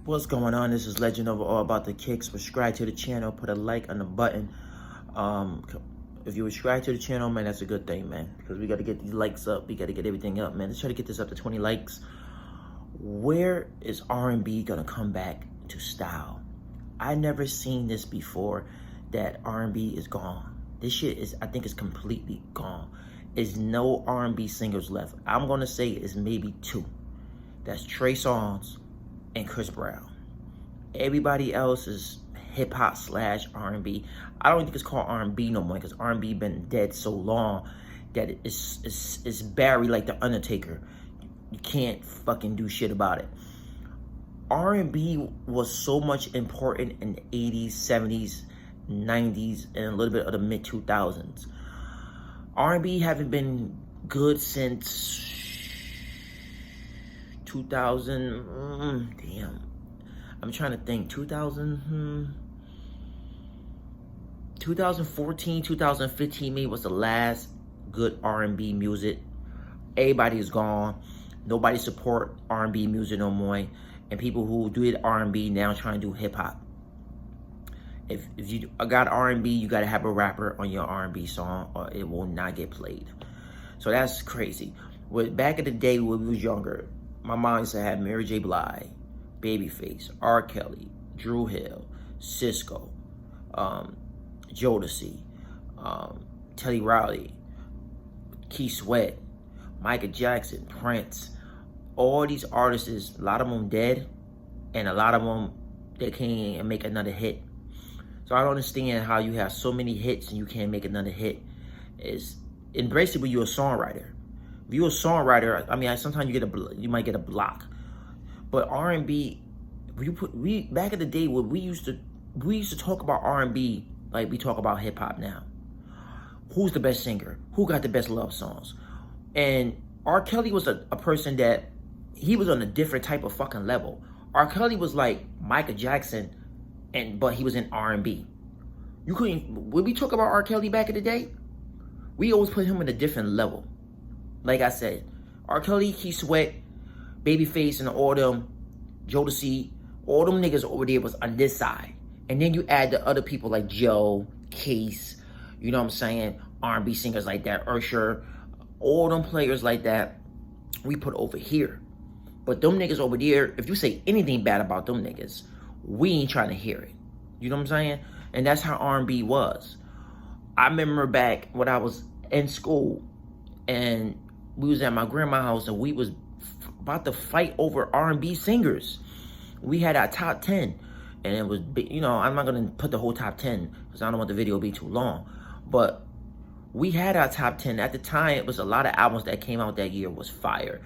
What's going on? This is Legend of All About the Kicks. Subscribe to the channel, put a like on the button. If you subscribe to the channel, man, that's a good thing, man, because we got to get these likes up. We got to get everything up, man. Let's try to get this up to 20 likes. Where is R&B gonna come back to style? I never seen this before, that R&B is gone. This shit is, I think, is completely gone. There's no R&B singers left. I'm gonna say it's maybe two. That's Trey Songz and Chris Brown. Everybody else is hip hop / R&B. I don't think it's called R&B no more, because R&B been dead so long that it's buried like the Undertaker. You can't fucking do shit about it. R&B was so much important in the 80s, 70s, 90s, and a little bit of the mid 2000s. R&B haven't been good since 2000. Damn, I'm trying to think. 2014, 2015 maybe was the last good R&B music. Everybody is gone. Nobody support R&B music no more. And people who do it R&B now trying to do hip hop. If you got R&B, you got to have a rapper on your R&B song, or it will not get played. So that's crazy. Back in the day when we was younger, my mom used to have Mary J. Blige, Babyface, R. Kelly, Drew Hill, Cisco, Jodeci, Teddy Riley, Keith Sweat, Michael Jackson, Prince. All these artists, a lot of them dead, and a lot of them, they can't make another hit. So I don't understand how you have so many hits and you can't make another hit. And basically you're a songwriter. If you're a songwriter, I mean, sometimes you might get a block. But R&B, back in the day when we used to talk about R&B like we talk about hip hop now. Who's the best singer? Who got the best love songs? And R. Kelly was a person that, he was on a different type of fucking level. R. Kelly was like Michael Jackson, but he was in R&B. You couldn't, when we talk about R. Kelly back in the day, we always put him in a different level. Like I said, R. Kelly, Keith Sweat, Babyface, and all them, Jodeci, all them niggas over there was on this side. And then you add the other people like Joe, Case, you know what I'm saying, R&B singers like that, Usher, all them players like that, we put over here. But them niggas over there, if you say anything bad about them niggas, we ain't trying to hear it. You know what I'm saying? And that's how R&B was. I remember back when I was in school and we was at my grandma's house and we was about to fight over R&B singers. We had our top 10, and it was, you know, I'm not gonna put the whole top 10 because I don't want the video to be too long, but we had our top 10. At the time, it was a lot of albums that came out that year was fire.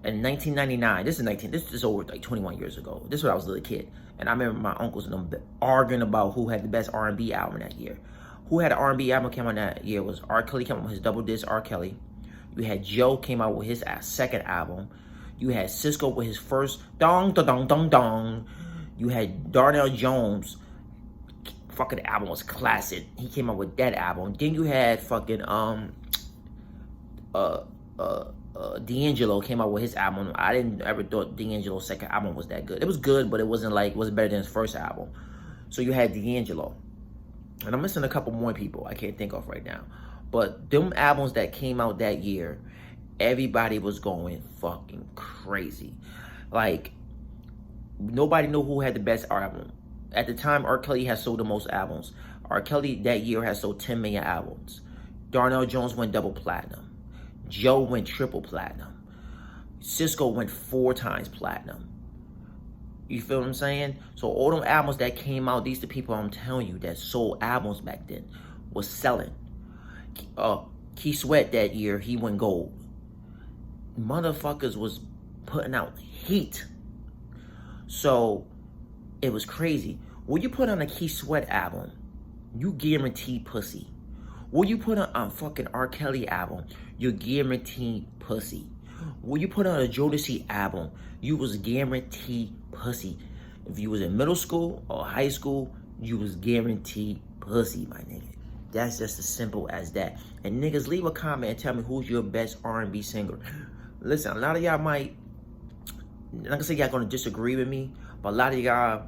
In 1999, this is over like 21 years ago. This is when I was a little kid. And I remember my uncles and them arguing about who had the best R&B album that year. Who had an R&B album came out that year was R. Kelly came out with his double disc R. Kelly. You had Joe came out with his second album. You had Cisco with his first dong, dong, dong, dong, dong. You had Darnell Jones. Fucking album was classic. He came out with that album. Then you had fucking D'Angelo came out with his album. I didn't ever thought D'Angelo's second album was that good. It was good, but it wasn't better than his first album. So you had D'Angelo. And I'm missing a couple more people I can't think of right now. But them albums that came out that year, everybody was going fucking crazy. Like, nobody knew who had the best album. At the time, R. Kelly had sold the most albums. R. Kelly that year had sold 10 million albums. Darnell Jones went double platinum. Joe went triple platinum. Cisco went 4 times platinum. You feel what I'm saying? So all them albums that came out, these the people I'm telling you that sold albums back then was selling. Keith Sweat that year, he went gold. Motherfuckers was putting out heat. So it was crazy. When you put on a Keith Sweat album, you guarantee pussy. When you put on a fucking R. Kelly album, you guarantee pussy. When you put on a Jodeci album, you was guaranteed pussy. If you was in middle school or high school, you was guaranteed pussy, my nigga. That's just as simple as that. And niggas, leave a comment and tell me who's your best R&B singer. Listen, a lot of y'all might I'm not gonna say y'all gonna disagree with me, but a lot of y'all,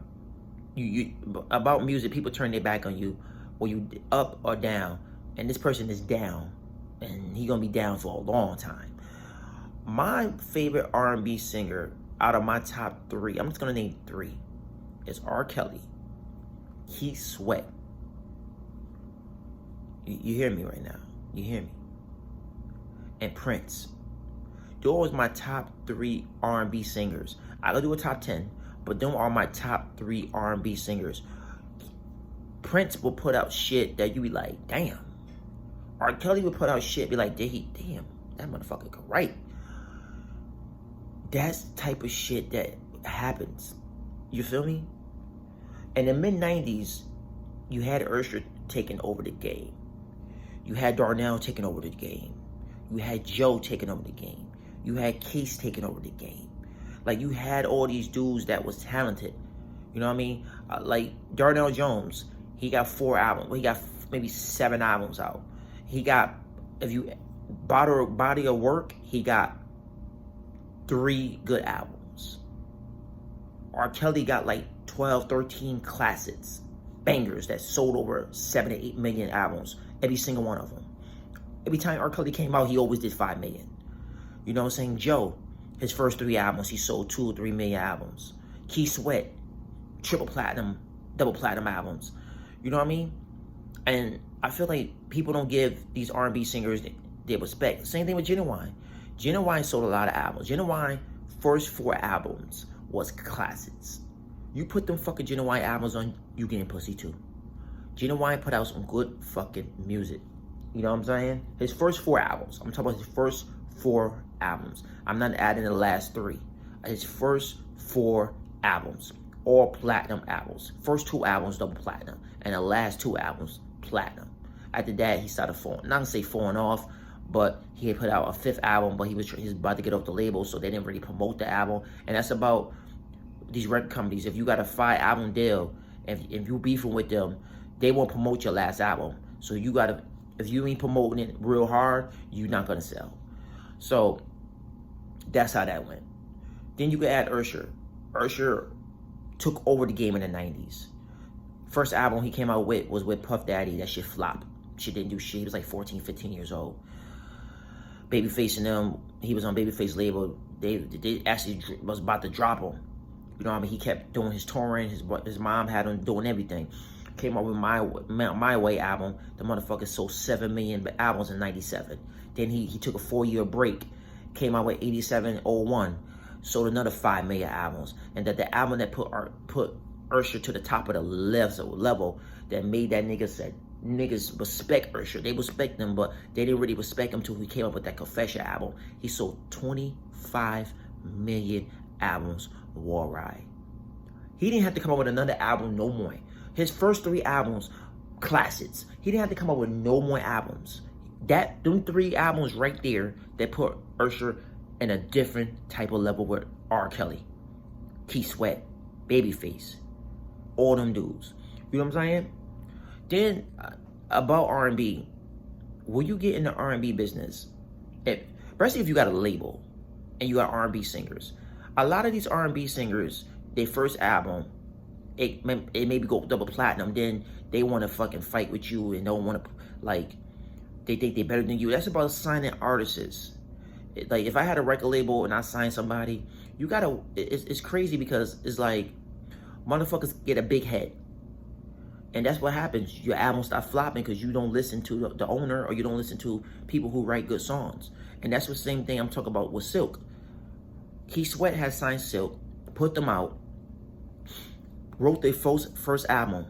you about music, people turn their back on you, or you up or down, and this person is down, and he gonna be down for a long time. My favorite R&B singer out of my top 3, I'm just gonna name 3, is R. Kelly, Keith Sweat. You hear me right now? You hear me? And Prince. Those are my top 3 R&B singers. I gotta do a top 10, but them are my top 3 R&B singers. Prince will put out shit that you be like, damn. R. Kelly would put out shit, be like, damn, that motherfucker could write. That's the type of shit that happens. You feel me? In the mid-90s, you had Usher taking over the game. You had Darnell taking over the game. You had Joe taking over the game. You had Case taking over the game. Like, you had all these dudes that was talented. You know what I mean? Like, Darnell Jones, he got 4 albums. Well, he got maybe 7 albums out. He got, if you body of work, he got 3 good albums. R. Kelly got like 12, 13 classics, bangers that sold over 7 to 8 million albums, every single one of them. Every time R. Kelly came out, he always did 5 million. You know what I'm saying? Joe, his first 3 albums, he sold 2 or 3 million albums. Keith Sweat, triple platinum, double platinum albums. You know what I mean? And I feel like people don't give these R&B singers their respect. Same thing with Genuine. Genuine sold a lot of albums. Genuine first 4 albums was classics. You put them fucking Genuine albums on, you getting pussy too. Genuine put out some good fucking music. You know what I'm saying? His first 4 albums. I'm talking about his first 4 albums. I'm not adding the last 3. His first 4 albums, all platinum albums. First 2 albums, double platinum. And the last 2 albums, platinum. After that, he started falling. Not gonna say falling off, but he had put out a 5th album, but he was about to get off the label, so they didn't really promote the album. And that's about these record companies. If you got a 5-album deal, if you beefing with them, they won't promote your last album. So you gotta, if you ain't promoting it real hard, you're not gonna sell. So that's how that went. Then you could add Usher. Usher took over the game in the 90s. First album he came out with was with Puff Daddy. That shit flopped. Shit didn't do shit. He was like 14, 15 years old. Babyface and them, he was on Babyface label. They actually was about to drop him. You know what I mean? He kept doing his touring. His mom had him doing everything. Came out with My Way album. The motherfucker sold 7 million albums in 97. Then he took a 4-year break. Came out with 8701. Sold another 5 million albums. And that the album that put Usher to the top of the level that made that nigga said, niggas respect Usher. They respect him, but they didn't really respect him until he came up with that Confession album. He sold 25 million albums worldwide. He didn't have to come up with another album no more. His first 3 albums, classics. He didn't have to come up with no more albums. Them 3 albums right there that put Usher in a different type of level with R. Kelly, Keith Sweat, Babyface, all them dudes. You know what I'm saying? Then about R&B, when you get in the R&B business, especially if you got a label and you got R&B singers, a lot of these R&B singers, their first album, it maybe go double platinum. Then they want to fucking fight with you and don't want to, like, they think they're better than you. That's about signing artists. Like, if I had a record label and I signed somebody, you gotta, it's crazy because it's like, motherfuckers get a big head. And that's what happens. Your album start flopping because you don't listen to the owner, or you don't listen to people who write good songs. And that's the same thing I'm talking about with Silk. Keith Sweat has signed Silk, put them out, wrote their first album.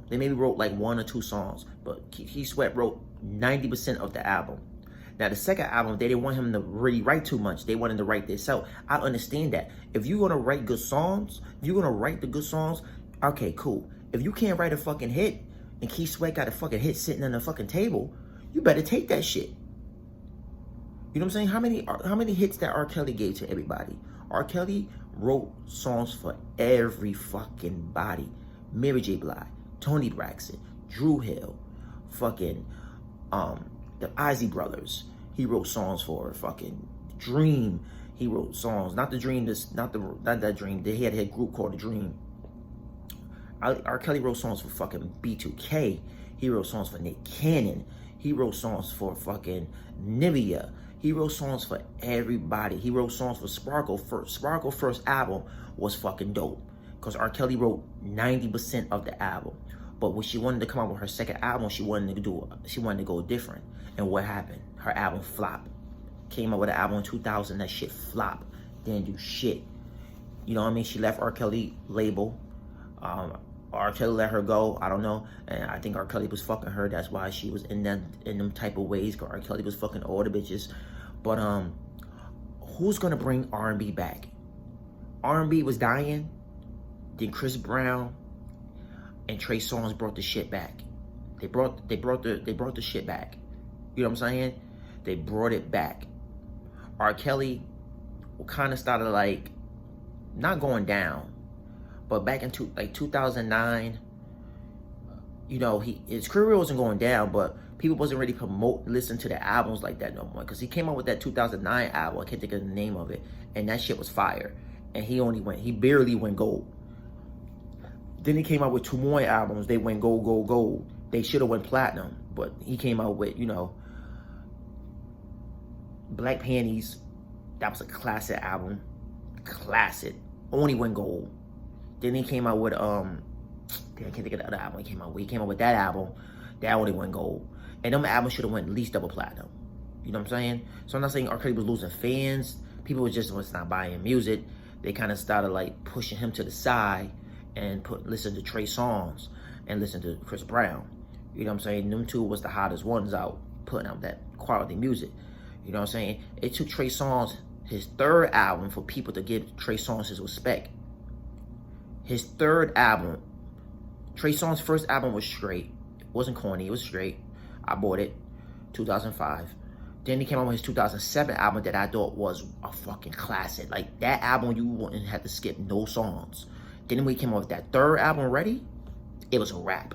They maybe wrote like 1 or 2 songs, but Keith Sweat wrote 90% of the album. Now, the second album, they didn't want him to really write too much. They wanted to write themselves. I understand that. If you're going to write good songs, if you're going to write the good songs, okay, cool. If you can't write a fucking hit, and Keith Sweat got a fucking hit sitting on the fucking table, you better take that shit. You know what I'm saying? How many hits that R. Kelly gave to everybody? R. Kelly wrote songs for every fucking body. Mary J. Blige, Tony Braxton, Drew Hill, fucking, the Ozzy Brothers. He wrote songs for fucking Dream. He wrote songs. Not the Dream. Not that Dream. He had a group called The Dream. R. Kelly wrote songs for fucking B2K. He wrote songs for Nick Cannon. He wrote songs for fucking Nivea. He wrote songs for everybody. He wrote songs for Sparkle first. Sparkle first album was fucking dope, because R. Kelly wrote 90% of the album. But when she wanted to come out with her second album, she wanted to go different. And what happened? Her album flopped. Came out with an album in 2000, that shit flopped. Didn't do shit. You know what I mean? She left R. Kelly label. R. Kelly let her go. I don't know. And I think R. Kelly was fucking her. That's why she was in them type of ways. Cause R. Kelly was fucking all the bitches. But who's gonna bring R&B back? R&B was dying. Then Chris Brown and Trey Songz brought the shit back. They brought the shit back. You know what I'm saying? They brought it back. R. Kelly kind of started like not going down, but back in 2009, you know, his career wasn't going down, but people wasn't really listen to the albums like that no more, because he came out with that 2009 album. I can't think of the name of it, and that shit was fire. And he barely went gold. Then he came out with 2 more albums. They went gold, gold, gold. They should have went platinum, but he came out with, you know, Black Panties. That was a classic album. Classic. Only went gold. Then he came out with I can't think of the other album he came out with. He came out with that album. That only went gold. And them albums should have went at least double platinum. You know what I'm saying? So I'm not saying R. Kelly was losing fans. People was not buying music. They kind of started like pushing him to the side and listen to Trey Songz and listen to Chris Brown. You know what I'm saying? Them two was the hottest ones out, putting out that quality music. You know what I'm saying? It took Trey Songz, his 3rd album, for people to give Trey Songz his respect. His 3rd album, Trey Songz' first album was straight. It wasn't corny, it was straight. I bought it, 2005. Then he came out with his 2007 album that I thought was a fucking classic. Like, that album, you wouldn't have to skip no songs. Then when he came out with that 3rd album, Ready, it was a wrap.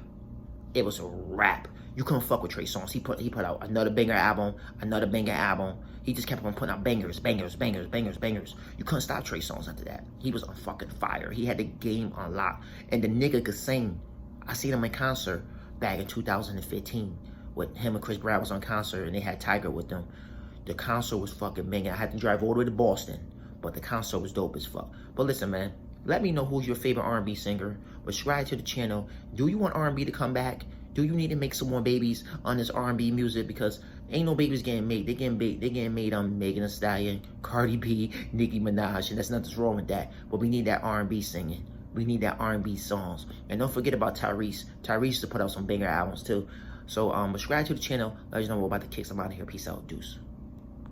It was a wrap. You couldn't fuck with Trey Songz. He put out another banger album, another banger album. He just kept on putting out bangers, bangers, bangers, bangers, bangers. You couldn't stop Trey Songz after that. He was on fucking fire. He had the game on lock. And the nigga could sing. I seen him in concert back in 2015. With him and Chris Brown was on concert, and they had Tiger with them. The concert was fucking banging. I had to drive all the way to Boston, but the concert was dope as fuck. But listen, man, let me know who's your favorite R&B singer. Subscribe to the channel. Do you want R&B to come back? Do you need to make some more babies on this R&B music? Because ain't no babies getting made. They getting made on Megan Thee Stallion, Cardi B, Nicki Minaj, and there's nothing wrong with that. But we need that R&B singing. We need that R&B songs. And don't forget about Tyrese. Tyrese used to put out some banger albums too. So subscribe to the channel. Let us know more about the kicks. I'm out of here. Peace out. Deuce.